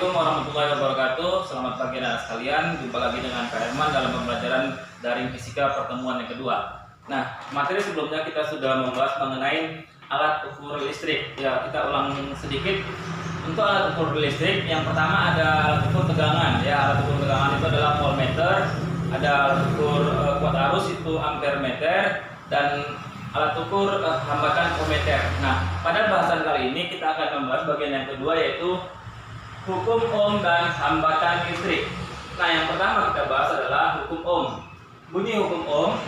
Assalamualaikum warahmatullahi wabarakatuh. Selamat pagi anak sekalian. Jumpa lagi dengan Kak Herman dalam pembelajaran daring fisika pertemuan yang kedua. Nah, materi sebelumnya kita sudah membahas mengenai alat ukur listrik. Ya, kita ulang sedikit. Untuk alat ukur listrik, yang pertama ada alat ukur tegangan. Ya, alat ukur tegangan itu adalah voltmeter. Ada alat ukur kuat arus itu ampere meter, dan alat ukur hambatan ohmmeter. Nah, pada bahasan kali ini kita akan membahas bagian yang kedua, yaitu hukum ohm dan hambatan listrik. Nah, yang pertama kita bahas adalah hukum ohm. Bunyi hukum ohm: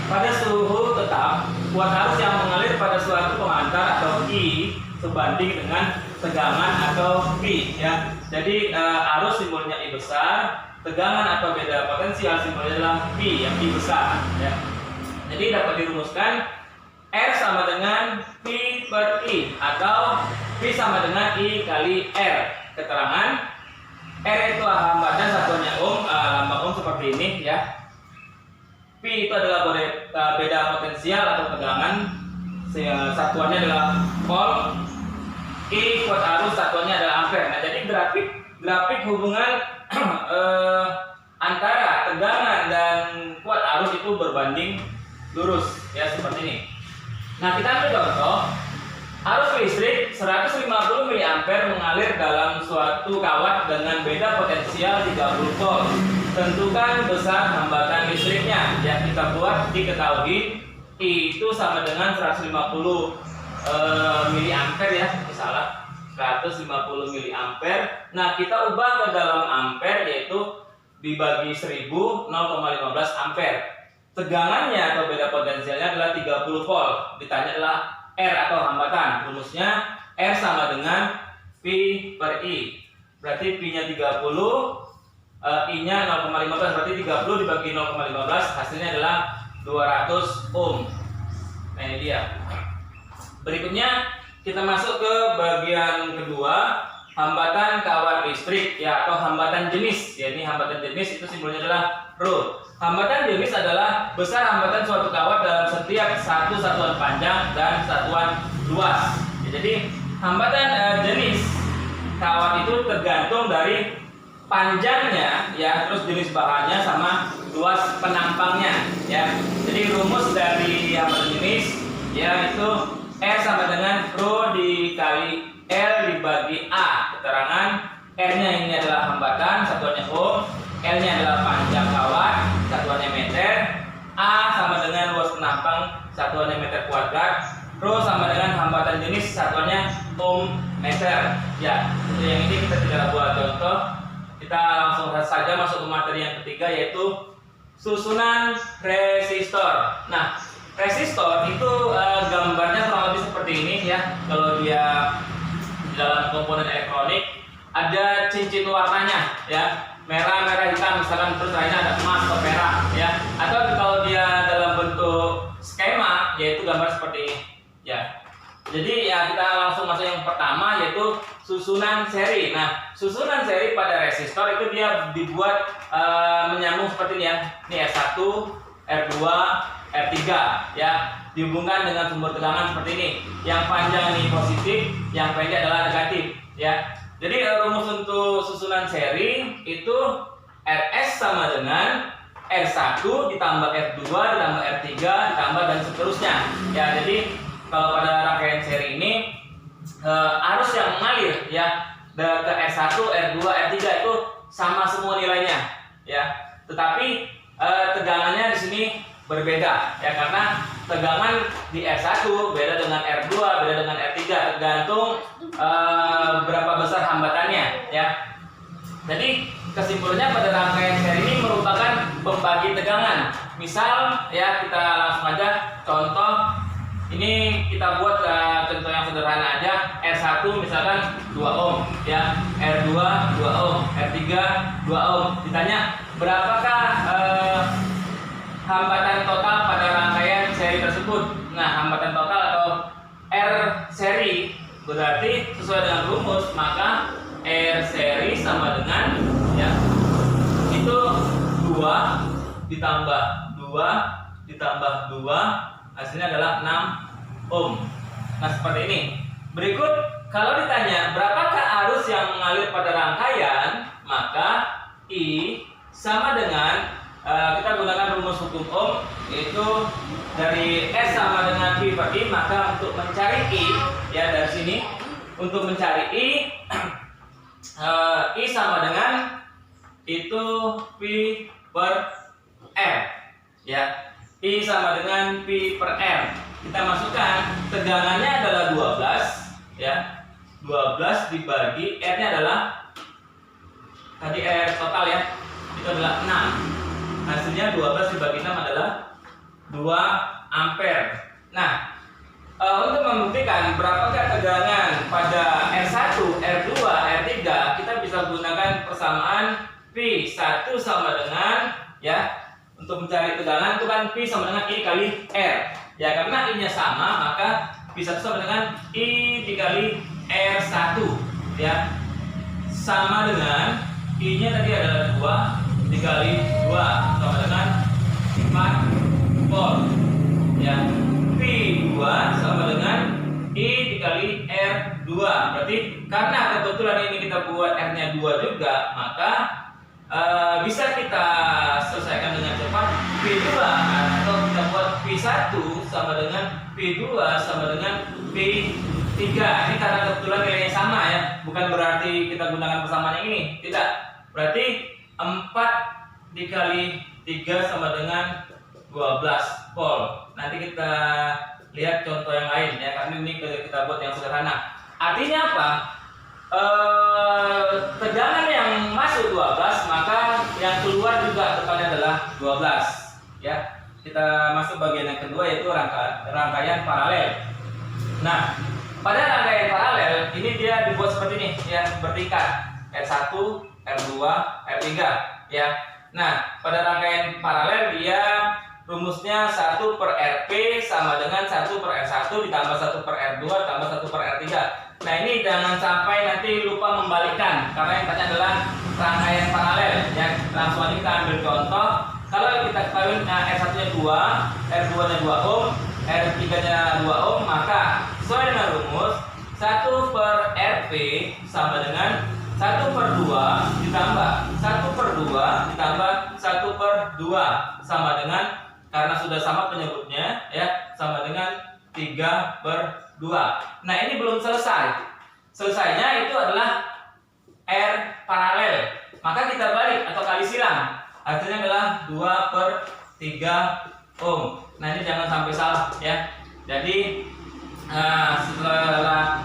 pada suhu tetap, kuat arus yang mengalir pada suatu pengantar atau I sebanding dengan tegangan atau P. Ya, jadi arus simbolnya I besar, tegangan atau beda potensial simbolnya adalah P, yang I besar. Ya. Jadi dapat dirumuskan R sama dengan P per I, atau P sama dengan I kali R. Keterangan R itu hambatan, satuannya ohm, lambang ohm seperti ini ya. P itu adalah beda potensial atau tegangan, satuannya adalah volt. I kuat arus, satuannya adalah ampere. Nah, jadi grafik hubungan antara tegangan dan kuat arus itu berbanding lurus ya, seperti ini. Nah, kita ambil contoh. Arus listrik 150 mA mengalir dalam suatu kawat dengan beda potensial 30 volt. Tentukan besar hambatan listriknya. Yang kita buat diketahui I itu sama dengan 150 mA ya, salah, 150 mA. Nah, kita ubah ke dalam ampere, yaitu dibagi 1000, 0,15 ampere. Tegangannya atau beda potensialnya adalah 30 volt. Ditanya adalah R atau hambatan. Rumusnya R sama dengan P per I. Berarti P nya 30, I nya 0,15, berarti 30 dibagi 0,15 hasilnya adalah 200 ohm. Nah, ini dia. Berikutnya kita masuk ke bagian kedua, hambatan kawat listrik ya, atau hambatan jenis. Ya, ini hambatan jenis, itu simbolnya adalah Rho. Hambatan jenis adalah besar hambatan suatu kawat dalam setiap satu satuan panjang dan satuan luas. Ya, jadi hambatan jenis kawat itu tergantung dari panjangnya ya, terus jenis bahannya sama luas penampangnya ya. Jadi rumus dari hambatan jenis ya itu R sama dengan Rho dikali L dibagi A. Keterangan R-nya ini adalah hambatan, satuannya ohm. L-nya adalah panjang kawat, satuannya meter. A sama dengan luas penampang, satuannya meter kuadrat. Rho sama dengan hambatan jenis, satuannya ohm meter. Ya, untuk yang ini kita tidak buat contoh. Kita langsung saja masuk ke materi yang ketiga, yaitu susunan resistor. Nah, resistor itu gambarnya kurang lebih seperti ini ya. Kalau dia di dalam komponen elektronik ada cincin warnanya ya, merah, hitam misalkan, terus lainnya ada emas atau perak ya. Atau kalau dia dalam bentuk skema, yaitu gambar seperti ini ya. Jadi ya, kita langsung masuk yang pertama, yaitu susunan seri. Nah, susunan seri pada resistor itu dia dibuat menyambung seperti ini ya. Ini R1, R2, R3 ya, dihubungkan dengan sumber tegangan seperti ini. Yang panjang ini positif, yang pendek adalah negatif ya. Jadi rumus untuk susunan seri itu RS sama dengan R1 ditambah R2 ditambah R3 ditambah dan seterusnya ya. Jadi kalau pada rangkaian seri ini arus yang mengalir ya ke R1, R2, R3 itu sama semua nilainya ya. Tetapi tegangannya di sini berbeda ya, karena tegangan di R1 beda dengan R2, beda dengan R3, tergantung berapa besar hambatannya ya. Jadi kesimpulannya pada rangkaian seri ini merupakan pembagi tegangan. Misal ya, kita langsung aja contoh. Ini kita buat contoh yang sederhana aja. R1 misalkan 2 ohm ya, R2 2 ohm, R3 2 ohm. Ditanya berapakah hambatan total pada rangkaian seri tersebut. Nah, hambatan total atau R seri berarti sesuai dengan rumus, maka R seri sama dengan ya, itu 2 ditambah 2 ditambah 2, hasilnya adalah 6 ohm. Nah, seperti ini. Berikut Kalau ditanya berapakah arus yang mengalir pada rangkaian, maka I sama dengan kita gunakan rumus hukum Ohm, yaitu dari S sama dengan P per I. Maka untuk mencari I, ya dari sini untuk mencari I, I sama dengan itu P per R, ya. I sama dengan P per R. Kita masukkan tegangannya adalah 12, ya. 12 dibagi R-nya adalah tadi R total, ya. Itu adalah 6. Hasilnya 12 dibagi 6 adalah 2 ampere. Nah, untuk membuktikan berapakah tegangan pada R1, R2, R3, kita bisa gunakan persamaan P1 sama dengan, ya, untuk mencari tegangan itu kan P sama dengan I kali R. Ya, karena I-nya sama, maka P1 sama dengan I dikali R1, ya. Sama dengan I-nya tadi adalah 2 dikali 2 sama dengan 4 volt, ya. P2 sama dengan I dikali R2. Berarti karena kebetulan ini kita buat R-nya 2 juga, maka bisa kita selesaikan dengan cepat. P2 atau kita buat P1 sama dengan P2 sama dengan P3. Ini karena kebetulan nilainya sama, ya. Bukan berarti kita gunakan persamaan yang ini. Tidak. Berarti 4 dikali 3 sama dengan 12 volt. Nanti kita lihat contoh yang lain, ya, karena ini kita buat yang sederhana. Artinya apa? Tegangan yang masuk 12, maka yang keluar juga tekannya adalah 12, ya. Kita masuk bagian yang kedua, yaitu rangkaian paralel. Nah, pada rangkaian paralel ini dia dibuat seperti ini, ya, bertingkat R1, R2, R3, ya. Nah, pada rangkaian paralel dia rumusnya 1 per Rp sama dengan 1 per R1 ditambah 1 per R2 tambah 1 per R3. Nah, ini jangan sampai nanti lupa membalikkan, karena yang tadi adalah rangkaian paralel, ya. Langsung aja kita ambil contoh. Kalau kita ketahui R1-nya 2, R2-nya 2 ohm, R3-nya 2 ohm, maka sesuai dengan rumus 1 per Rp sama dengan 1 per 2 ditambah 1 per 2 ditambah 1 per 2 sama dengan, karena sudah sama penyebutnya, ya, sama dengan 3 per 2. Nah, ini belum selesai. Selesainya itu adalah R paralel. Maka kita balik atau kali silang. Hasilnya adalah 2 per 3 ohm. Nah, ini jangan sampai salah, ya. Jadi setelah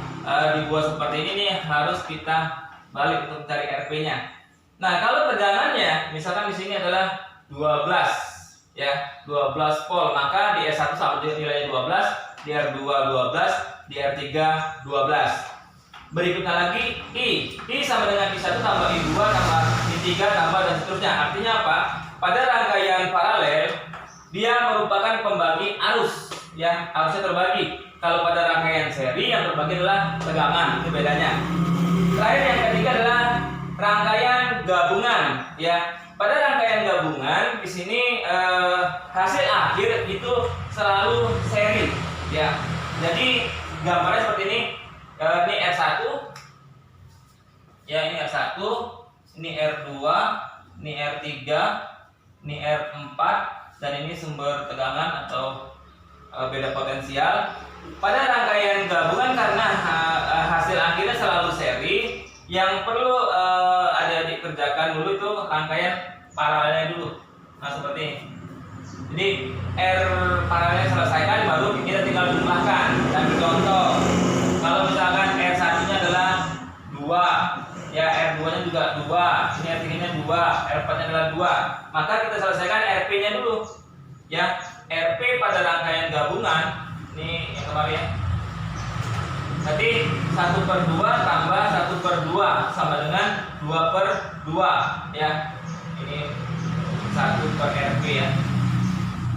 dibuat seperti ini nih, harus kita balik untuk mencari Rp-nya. Nah, kalau tegangannya misalkan di sini adalah 12, ya, 12 volt, maka di R1 sama dengan nilainya 12, di R2 12, di R3 12. Berikutnya lagi I sama dengan I1 tambah I2 tambah I3 tambah dan seterusnya. Artinya apa? Pada rangkaian paralel dia merupakan pembagi arus, ya, arusnya terbagi. Kalau pada rangkaian seri yang terbagi adalah tegangan, itu bedanya. Terakhir yang ketiga adalah rangkaian gabungan, ya. Pada rangkaian gabungan di sini hasil akhir itu selalu seri, ya. Jadi gambarnya seperti ini. Ini R1, ya, ini R1, ini R2, ini R3, ini R4, dan ini sumber tegangan atau beda potensial. Pada rangkaian gabungan karena hasil akhirnya selalu seri, yang perlu adik-adik kerjakan dulu itu rangkaian paralelnya dulu. Nah, seperti ini. Jadi R paralelnya selesaikan, baru kita tinggal jumlahkan dan contoh. Kalau misalkan R1-nya adalah 2, ya, R2-nya juga 2, ini R3-nya 2, R4-nya adalah 2, maka kita selesaikan Rp-nya dulu, ya. Rp pada rangkaian gabungan ini yang kemarin, ya. Jadi 1 per 2 tambah 1 per 2 sama dengan 2 per 2, ya. Ini 1 per Rp, ya.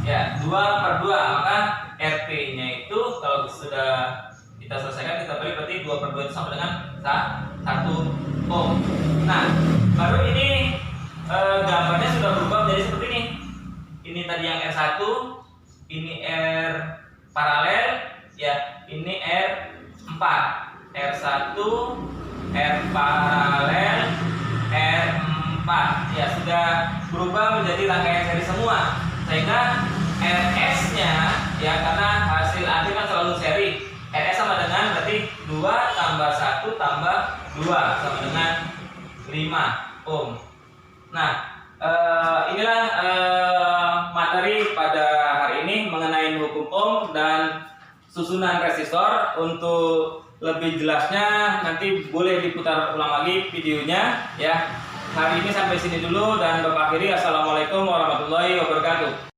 Ya, 2 per 2, maka Rp-nya itu kalau sudah kita selesaikan, kita balik, berarti 2 per 2 itu sama dengan 1 ohm. Nah, baru ini gambarnya sudah berubah menjadi seperti ini. Ini tadi yang R1, ini R paralel, ya, ini R4. R1, R paralel, R4. Ya, sudah berubah menjadi rangkaian seri semua. Sehingga RS-nya ya, karena hasil akhir kan selalu seri. RS sama dengan berarti 2 tambah 1 tambah 2 sama dengan 5 ohm. Nah, inilah materi pada hari ini mengenai hukum ohm dan susunan resistor. Untuk lebih jelasnya nanti boleh diputar ulang lagi videonya ya. Hari ini sampai sini dulu dan Bapak akhiri. Assalamualaikum warahmatullahi wabarakatuh.